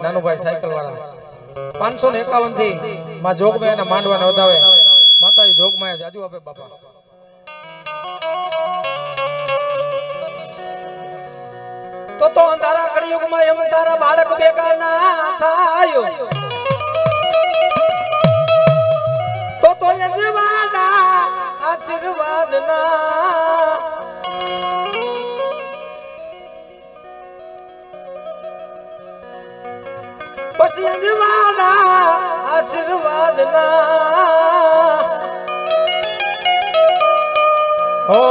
Nanubhai cycle વાળા 551 થી માં જોગમાં એના માંડવાને વધાવે માતાજી જોગમાં જાજુ આપે બાપા તો અંધારા કળિયુગમાં એમ તારા બાળક બેકાર ના થાયો તો યજવાના આશીર્વાદ ના પછી યજવાના આશીર્વાદ ના હો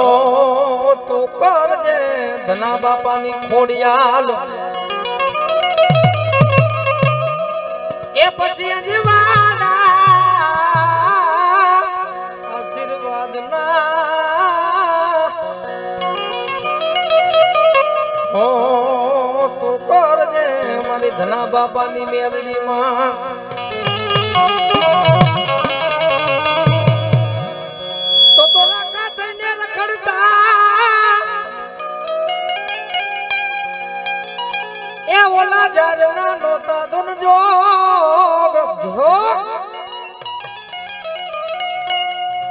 તું કરજે ધના બાપાની ખોડિયાલ એ પછી યજવાના આશીર્વાદ ના હો તું કરજે મારી ધના બાપાની મેલડી માં તો રાખા થઈને રખડતા એ ઓલા ઝાડના નોતા ધન જોગ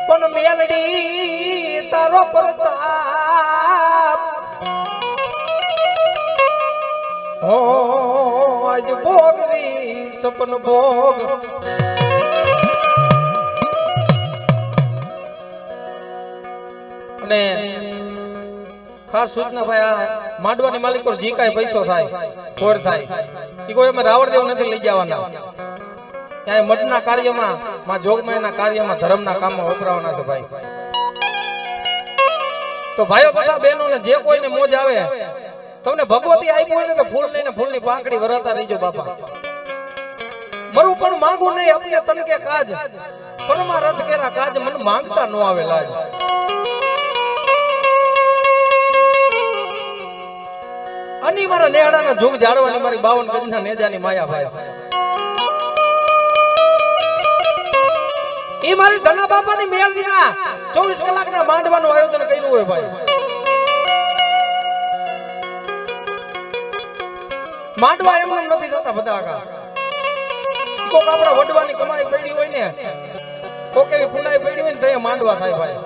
પણ મેલડી તારો પ્રતાપ હો આજ ભોગવી સપન ભોગ અને ખાસ સૂચના ભાઈ આ માંડવાની માલિક પર જે કાંઈ પૈસો થાય કોર થાય એ કોઈ અમે રાવણદેવ નથી લઈ જવાના ક્યાંય મઠના કાર્યમાં માં જોગમાયાના કાર્યમાં ધર્મના કામમાં વપરાવાના છે ભાઈ તો ભાઈઓ તથા બહેનોને જે કોઈને મોજ આવે તમને ભગવતી આપી હોય ને તો ફૂલ લઈને ફૂલની પાંખડી વરાતા રહીજો બાપા મરું પણ માંગુ નહીં અપને તન કે કાજ પરમારથ કેરા કાજ મન માંગતા નો આવે લાજ અની મારા નેહડાના જોગ જાળવાની મારી 52 ગજના નેજાની માયા ભાઈ ઈ મારી ધના બાપાની મેલડીના 24 કલાકના માંડવાનું આયોજન કર્યું હોય ભાઈ માંડવા એમ નથી થતા બધા કા કોક આપડા વડવાની કમાઈ પડી હોય ને કોક એવી પુનાઈ પડી હોય ને તો માંડવા થાય ભાઈ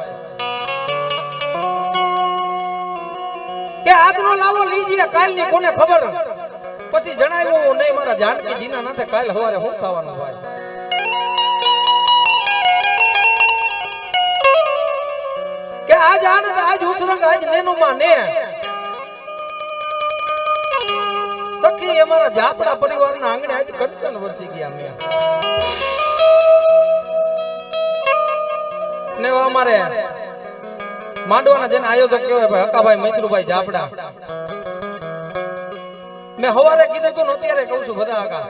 કે આજનો લાવો લીજીએ કાલની કોને ખબર પછી જણાવ્યું નહીં મારા જાનકી જીના નાથે કાલ સવારે શું થવાનું ભાઈ કે આજ આનંદ આજ ઉસરંગ આજ નેનો માને સખી અમારા જાપડા પરિવારના આંગણે આજ કંચન વરસી ગયા મે ને અમારે માંડવાના જેને આયોજક કહેવાય ભાઈ હકાભાઈ મૈસરુભાઈ જાપડા મેં હવારે કીધું તો અત્યારે કહું છું બધા હકા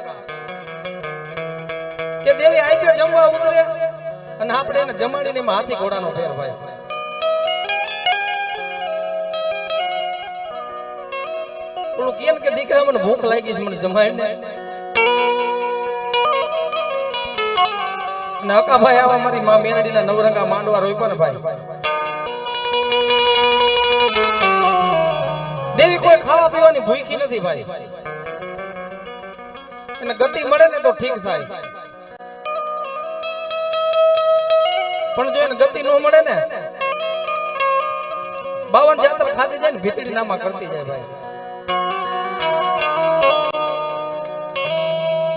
કે દેવી આઈ કે જમવા ઉતરે અને આપણે એને જમાડીને હાથી ઘોડાનો ફેર ભાઈ ઓલું કેમ કે દીકરા મને ભૂખ લાગી છે મને જમાડીને ને હકાભાઈ આવા મારી માં મેરડીના નવરંગા માંડવા રોપ્યા ને ભાઈ દેવી કોઈ ખાવા પીવાની ભૂખી નથી ભાઈ એને ગતિ મળે ને તો ઠીક થાય પણ જો એને ગતિ ન મળે ને 52 જાતર ખાધી જાય ને ભીતડી નામા કરતી જાય ભાઈ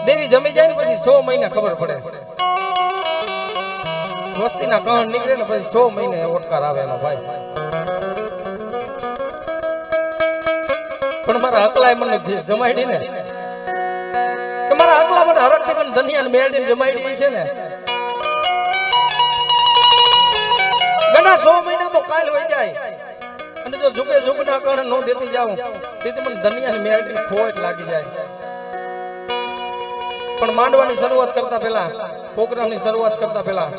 દેવી જમી જાય ને પછી 100 મહિને ખબર પડે વસ્તીના કહણ નીકળે ને પછી 100 મહિને ઓટકાર આવે એનો ભાઈ પણ મારા અકલાય મને જમાડી ને કે મારા અકલા મને હરખથી મને ધનિયા મેળડીને જમાડી છે ને ગણા 100 મહિના તો કાલ હોય જાય અને જો જુગે જુગના કણ નો દેતી જાઉં તેથી મને ધનિયા મેળડી ખોટ લાગી જાય પણ માંડવાની શરૂઆત કરતા પહેલા પ્રોગ્રામની શરૂઆત કરતા પહેલા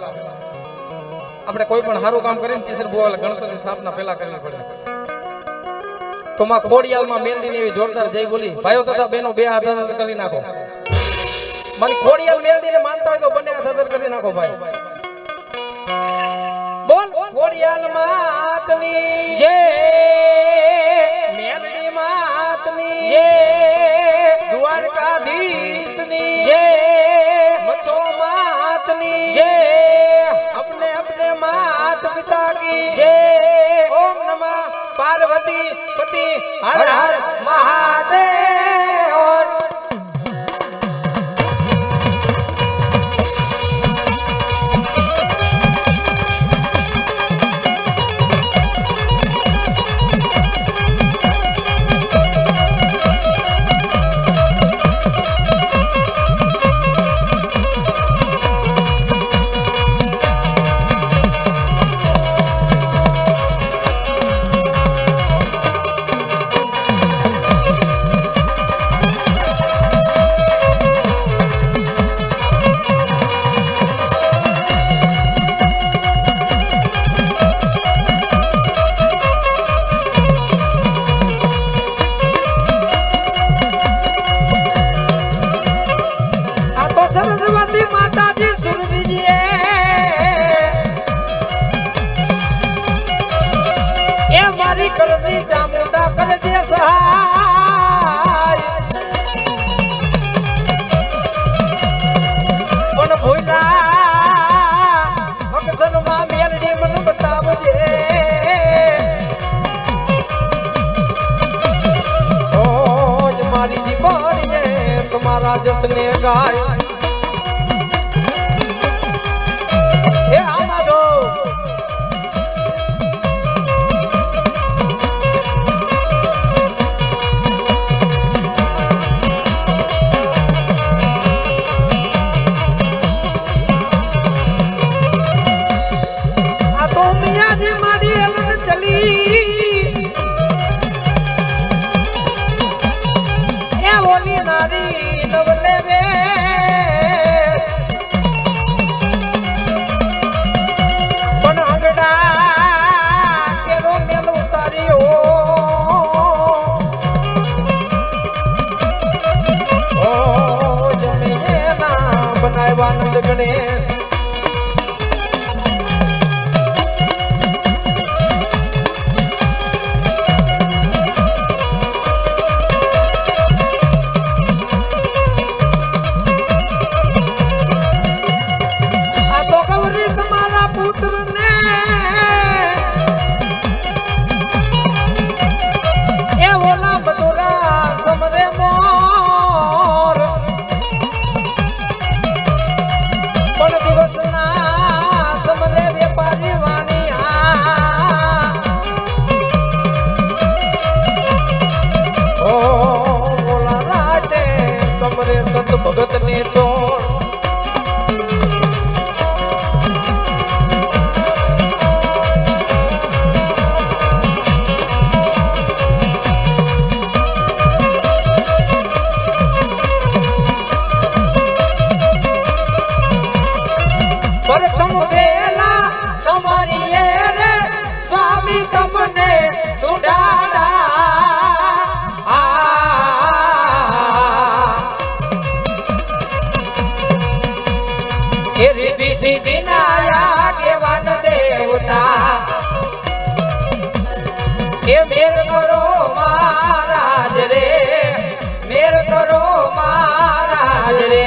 આપણે કોઈ પણ સારું કામ કરીને કિશન બુવાલા ગણપતિ સ્થાપના પહેલા કરવી પડે તો માં ખોડિયાલમાં મેલડીની એવી જોરદાર જય બોલી ભાઈઓ તથા બહેનો બે હાથ કરી નાખો મારી ખોડિયાલ મેલડીને માનતા હોય તો બંને હાથ કરી નાખો ભાઈ બોલ ખોડિયાલ માતની જય મેલડી માતની જય દ્વારકાધીશ पिता की जय। ओम नमः पार्वती पति हर हर महादेव। सरस्वती माता जी सुन लीजिए, ये मारी करनी चामुंडा कर दे सहाय। पण भूला अक्सर मां मेलडी मन बतावजे। ओ मारी जी बारी ने तुम्हारा जसने गाय। आनंद गणेश आ तो गौरी तुम्हारा पुत्र ने ए ओला मधुरा समरे मोर पण दिवसना समरे व्यापारी वाणिया ओ ओला राते समरे संत भगत ने चोर प्रथम वेला समारिए रे स्वामी तमने सुडाड़ा रिद्धि सिद्धि नाया के वन देवता ये मेर करो महाराज रे मेर करो महाराज रे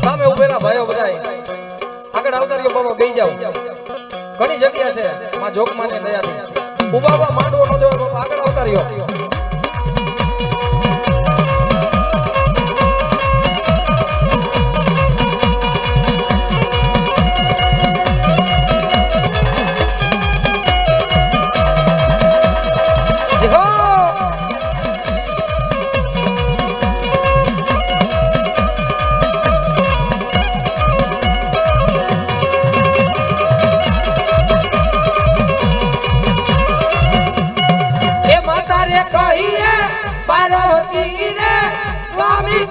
સામે ઉભેલા ભાઈઓ બધાય આગળ આવતા રહ્યો બાબા બેહી જાવ ઘણી જગ્યા છે માં જોગમાને દયાથી ઉભા ઉભા માંડવો ન દેવો બાબા આગળ આવતા રહ્યો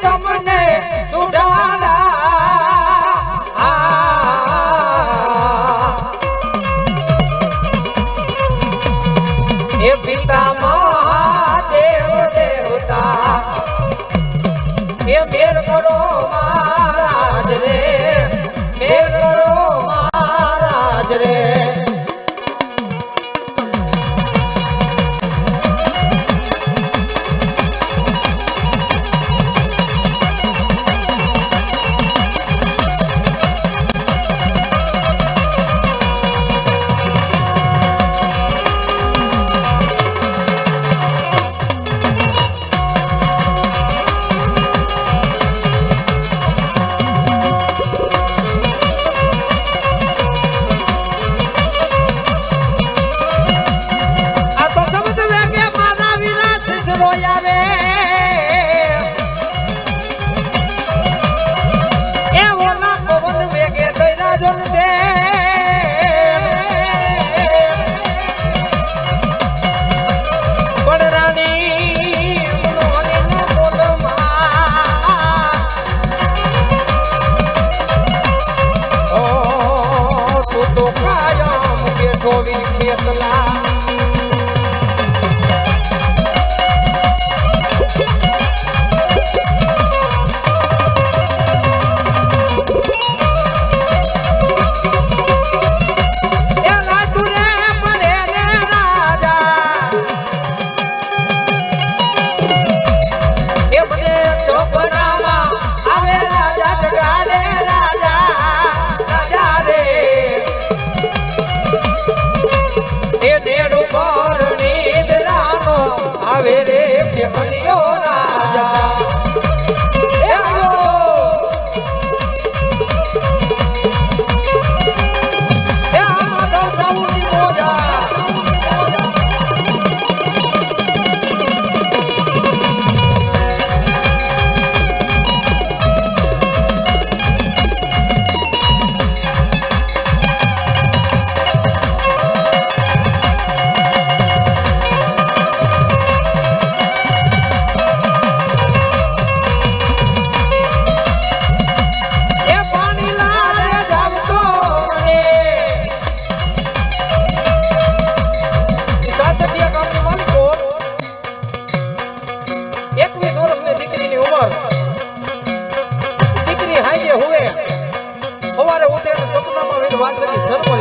तमने सुडाड़ा ये पिता महादेव देवता ये मेर करो महाराज रे मेर करो महाराज रे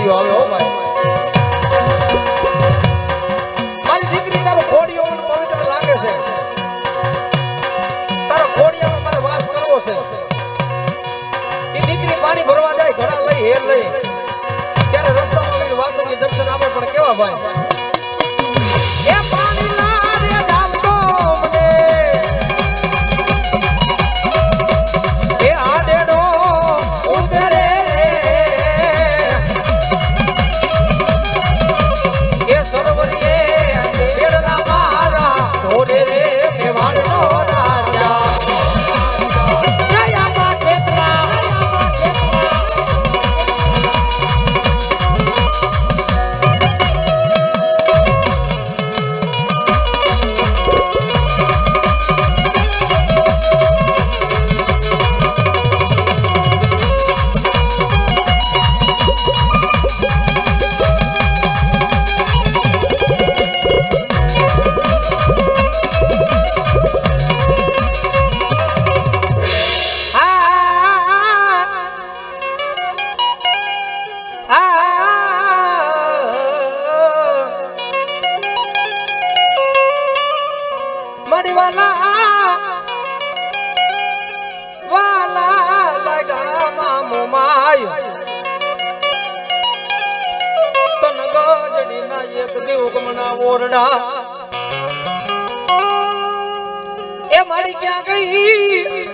ખોડિયો આવે હો ભાઈ મારી દીકરી તારો ખોડિયો મને પવિત્ર લાગે છે તારો ખોડિયામાં મારે વાસ કરવો છે એ દીકરી પાણી ભરવા જાય ઘડા લઈ હેર લઈ ત્યારે રસ્તામાં વીર વાસણની દર્શન આવે પણ કેવા ભાઈ એ પાણી લારે જાવતો મને એ આડેડો ઉતરે એ સરોવરીએ બેડના મારા ઢોરે રે મેવાડનો રાજા ઓરડા એ મારી ક્યાં ગઈ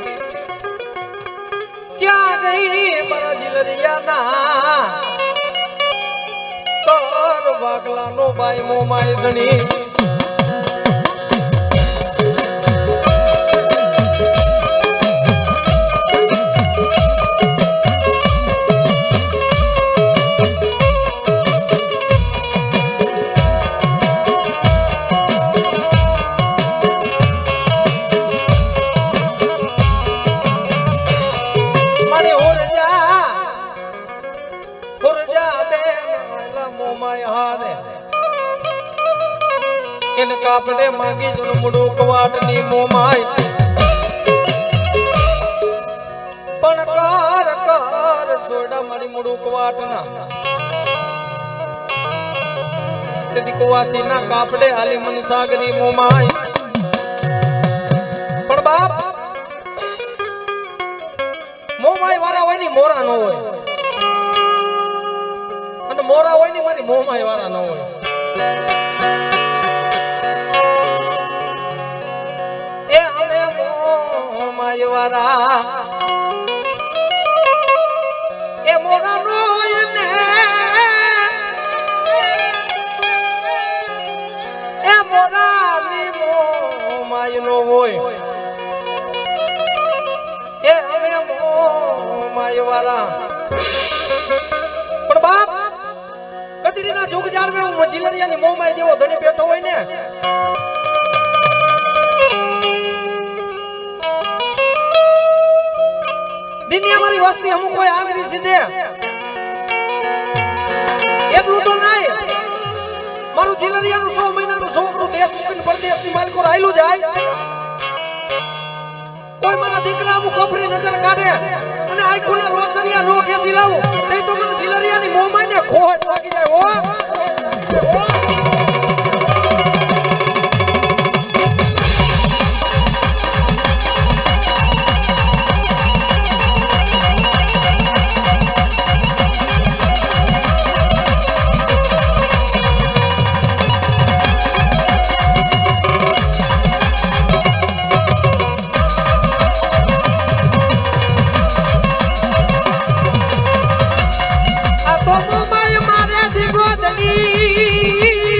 મારા જીલરિયાના કર વાગલાનો બાઈ મોમાય ધણી કાપડે માંગી જુન મુડું કવાટની મોમાય પણ કર સોડા મારી મુડું કવાટના તેથી કુવાસીના કાપડે હાલી મન સાગરી મોમાય પણ બાપ મોમાય વાળા હોય ની મોરા ન હોય અને મોરા હોય ની મારી મોમાય વાળા ન હોય એ મોરા નો ને એ મોરા ની મોમાય નો હોય એ અમે મોમાય વાળા પણ બાપ કદડીના જુગ જાળ મે હું જીલરિયાની મોમાય જેવો ધણી બેઠો હોય ને દિનિયા મારી વસ્તી અમુક કોઈ આંગળી સીધે એટલું તો નહીં મારું જીલરિયાનું 100 મહિનાનું છોકરું દેશ મૂકીને પરદેશની માલિકો રાયલું જાય કોઈ મારા દીકરા અમુક કફરી નજર કાઢે અને આંખોના રોચરિયા નો કેસી લાવું તે તો મને જીલરિયાની મોમાઈને ખોટ લાગી જાય હો મારે દીગો ધણી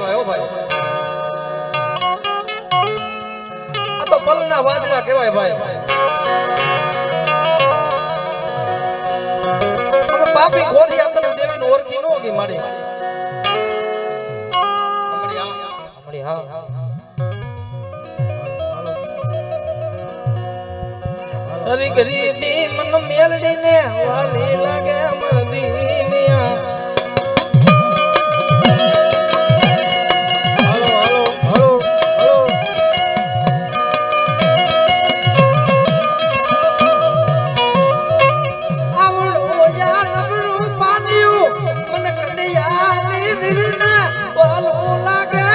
કહેવાય હો ભાઈ આ તો પલના વાદળા કહેવાય ભાઈ અમે પાપી ખોરી આતને દેવીને ઓળખી ન ગઈ મારી તારી ગરીબી મન મેલડીને વાલી લાગે મરદીનિયા હાલો હાલો હાલો હાલો આવડો યાર નબળું પાન્યું મન કડિયાની દિલને વાલો લાગે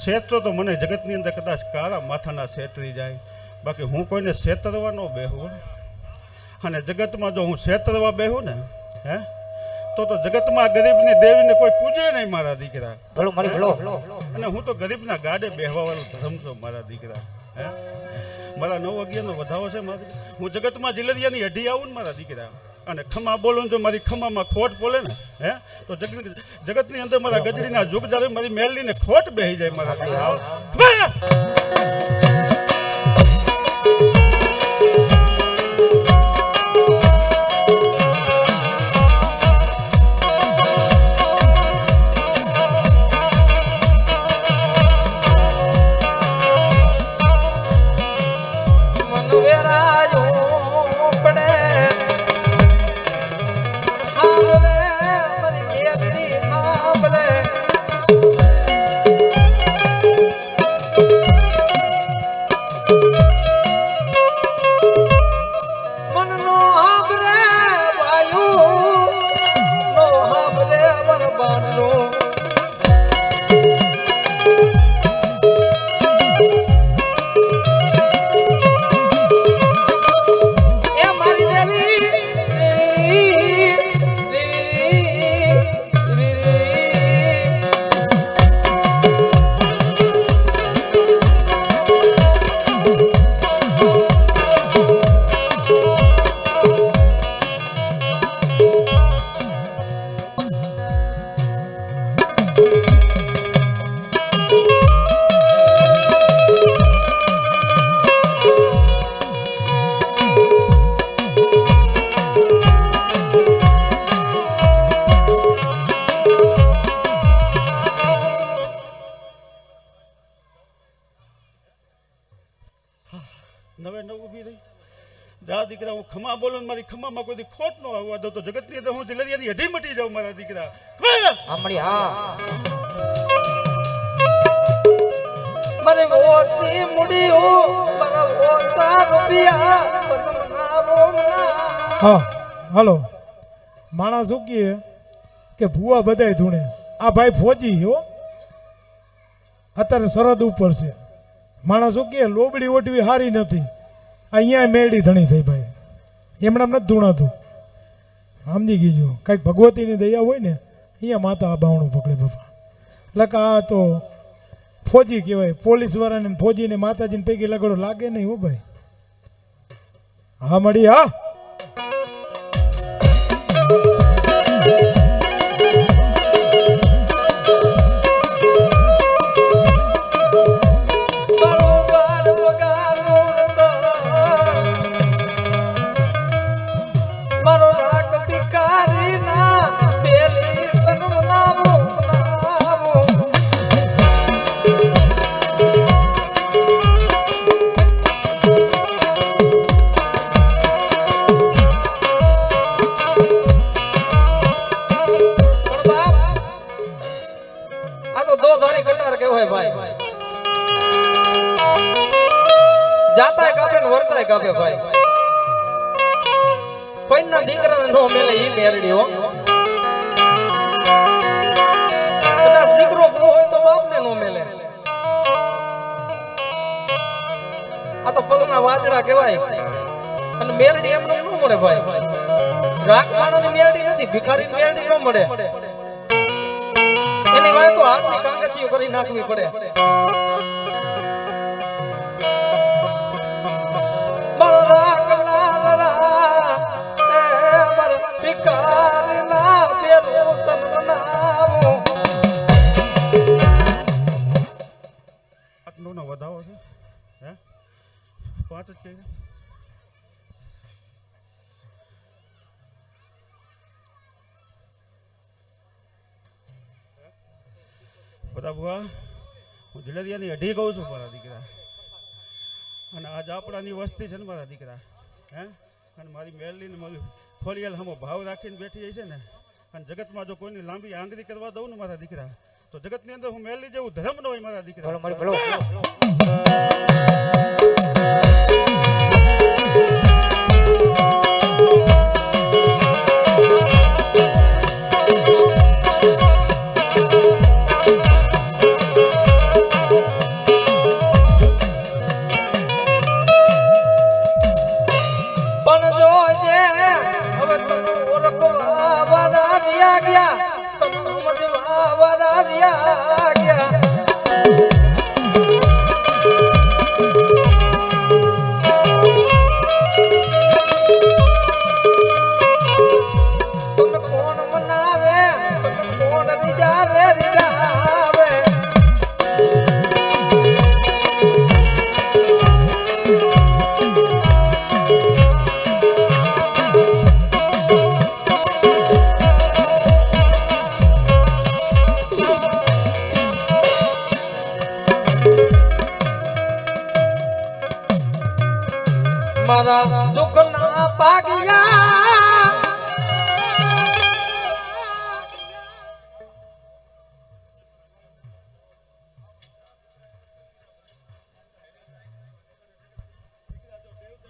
શેત્રો તો મને જગતની અંદર કદાચ કાળા માથાના છેતરી જાય બાકી હું કોઈને છેતરવા ન બેહું અને જગતમાં જો હું છેતરવા બેહું ને હે તો જગતમાં ગરીબની દેવીને કોઈ પૂજે નહીં મારા દીકરા અને હું તો ગરીબના ગાડે બેહવા વાળું ધર્મ છું મારા દીકરા હે મારા 9 11નો વધાવો છે મારા હું જગતમાં જિલ્લરિયાની અઢી આવું ને મારા દીકરા અને ખમા બોલું જો મારી ખમામાં ખોટ બોલે ને હે તો જગતની અંદર મારા ગજડીના જુગ જારે મારી મેલડીને ખોટ બેહી જાય મારા દીકરા દીકરા હું ખમા બોલું મારી ખમામાં કોઈ ખોટ ન આવવા દઉં તો જગતની અંદર હું જિલ્લરિયાની અઢી મટી જાઉં મારા દીકરા મને ઓછી મુડીઓ મને ઓછા રૂપિયા હા હાલો માણસ શું કહે કે ભૂવા બધાય ધૂણે આ ભાઈ ફોજી હો અત્યારે સરહદ ઉપર છે માણસ શું કહે લોબડી ઓટવી હારી નથી અહીંયા મેળી ધણી થઈ ભાઈ એમણે નથી ધૂણાતું સમજી ગીજો કંઈક ભગવતીની દયા હોય ને અહીંયા માતા આ બાવણું પકડે બાપા એટલે આ તો ફોજી કહેવાય પોલીસ વાળાને ફોજીને માતાજીને પૈકી લગડો લાગે નહીં હો ભાઈ હા મળી હા જાતા કાપે ને વર્તાય કાપે ભાઈ પૈના દીકરાને નો મેલે ઈ મેરડી હો કદાચ દીકરો ભૂ હોય તો બાપને નો મેલે આ તો પલના વાદળા કહેવાય. અને મેરડી એમને ન મળે ભાઈ. રાખવાળાની મેરડી નથી, ભિખારીની મેરડી ન મળે. એની વાય તો હાથની કાંગસીઓ કરી નાખવી પડે. આટલું વધાવો છે હે 5 જ કહી બધા બુઆ હું જલેરિયાની અઢી કહું છું મારા દીકરા. અને આજ આપણાની વસ્તી છે ને મારા દીકરા હે. અને મારી મેરલીને મારી ખોડિયાલ સામો ભાવ રાખીને બેઠી છે ને. અને જગતમાં જો કોઈની લાંબી આંગળી કરવા દઉં ને મારા દીકરા તો જગતની અંદર હું મેરલી જેવું ધર્મ ન હોય મારા દીકરા. મારા દુઃખના પાગ્યા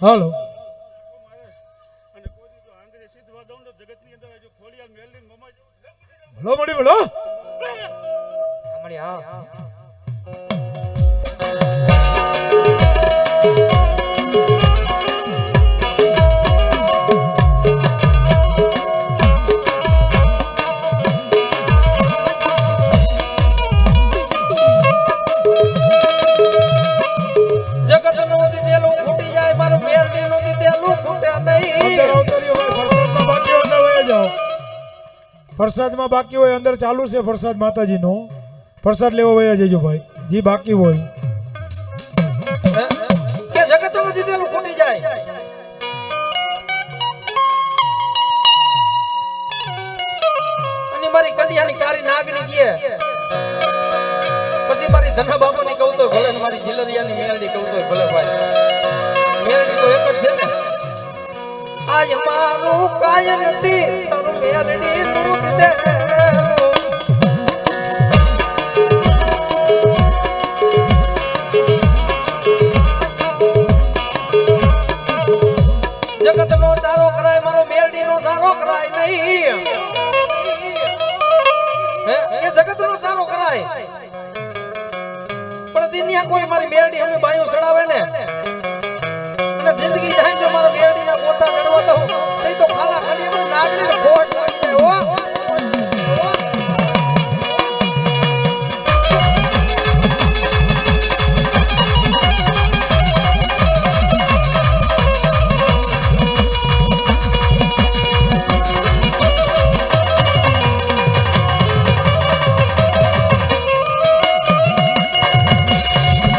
હાલો અને કોઈ જો આંગળી સીધવા દઉં તો જગતની અંદર જો ખોડિયાલ મેરલી મમા જો ભલો મળી ભલો હમણી હા પ્રસાદમાં બાકી હોય અંદર ચાલુ છે પ્રસાદ માતાજીનો પ્રસાદ લેવો વયા જજો ભાઈ જી બાકી હોય કે જગતનું દીધેલું ખૂટી જાય. અને મારી કડિયાની કારી નાગણી ગયે પછી મારી ધના બાબુની કહું તો ભલે, મારી જિલરિયાની મેરડી કહું તો ભલે ભાઈ. મેરડી તો એક જ છે ને. આય મારું કાય નથી તારું મેરડી નું દીધેલું. જગતનો ચારો કરાય મારો મેરડીનો સારો કરાય નહીં. હે એ જગતનો સારો કરાય પણ દિનિયા કોઈ મારી મેરડી અમે બાયો સડાવે ને અને જિંદગી જાય જો મારા મેરડીના પોતા ચડવા દઉં એ તો ખાલા ખાલી મને લાગણીને ખોટ લાગી જાય હો.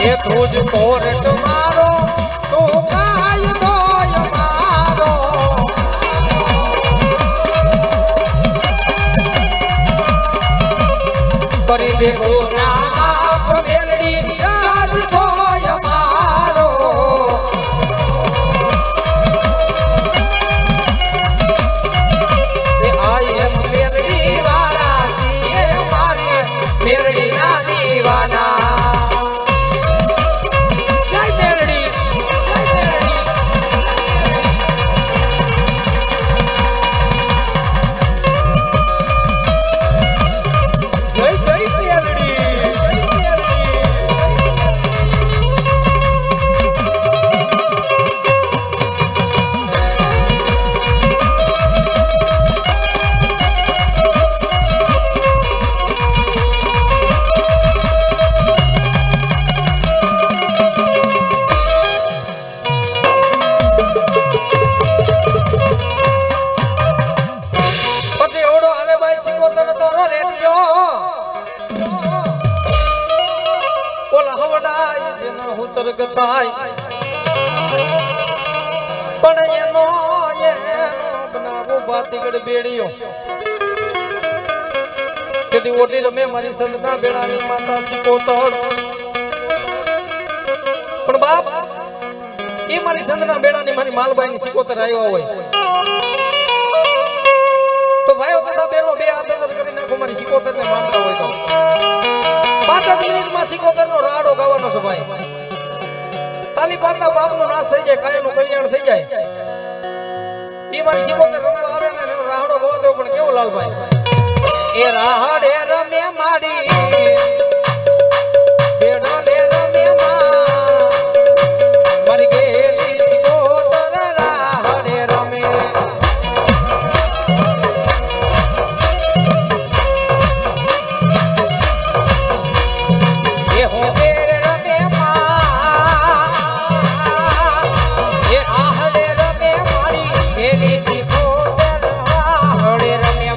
એ તુજ કોરટ મારો તું કાયદો મારો કરી દે ગોરા મેરડી યાદ સોય મારો. એ આઈ એમ મેરડી વાળા સીએ મારી મેરડી ના દીવાના. જય જય મેરડી. તર્ક થાય પણ એનો બનાવો બાતીગઢ બેડીઓ તેથી ઓટી રમે મારી સંતના બેડાની માતા સિકોતર પણ બાપ એ મારી સંતના બેડાની મારી માલબાઈની સિકોતર આવ્યા હોય તો ભાઈઓ તથા બેનો બે હાથ અંદર કરી નાખો મારી સિકોતર ને માનતા હોય તો 5 જ મિનિટમાં સિકોતર નો રાડો ગાવાનો છે ભાઈ તાલી પાડતા બાપનો નાશ થઈ જાય કાયાનું કલ્યાણ થઈ જાય એ મારી સિકોતર રમવા આવે ને એનો રાડો ગવા દેવો પણ કેવો લાલભાઈ એ રાહડે રમે માડી બેડો લે રમે મારી ગેલી સિકોતર રાહડે રમે એ હો બેડ રમે એ રાહડે રમે મારી ગેલી સિકોતર રાહડે રમે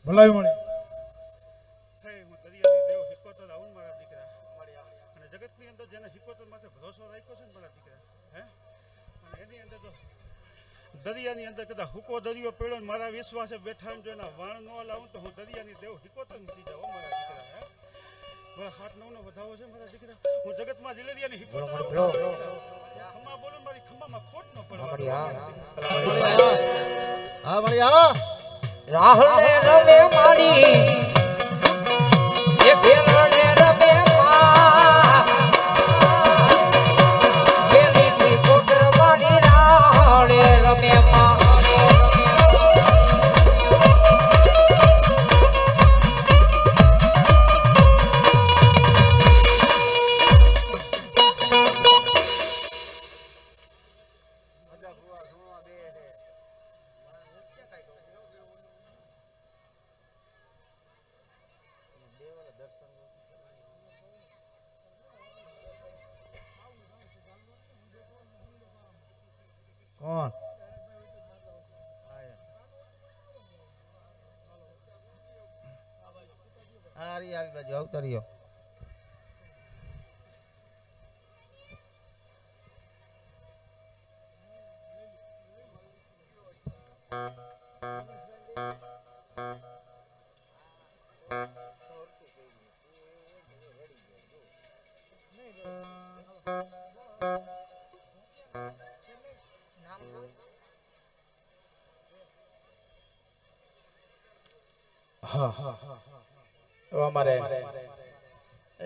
ભલાઈ મળી હું દરિયાની દેવ હિકોતર આવું ને મારા દીકરા અને જગતની અંદર જેને હિકોતર માથે ભરોસો રાખ્યો છે ને મારા દીકરા હે અને એની અંદર તો દરિયાની અંદર કદાચ હુકો દરિયો પડ્યો ને મારા વિશ્વાસે બેઠા જો એના વાણ ન લાવું તો હું દરિયાની દેવ હિકોતર મૂકી જાઉં મારા દીકરા હે મારા 7-9 નો વધાવો છે મારા દીકરા હું જગતમાં દિલદિયાની હિકોતર ખમ્મા બોલું મારી ખમ્મામાં ખોટ ન પડે હા મળ્યા રાહડે રમે માડી એ બેરડે રમે ગેલી સિકોતર માડી રાહડે રમે કોણ આરી આરી બાજુ આવતા રહ્યો હા અમારે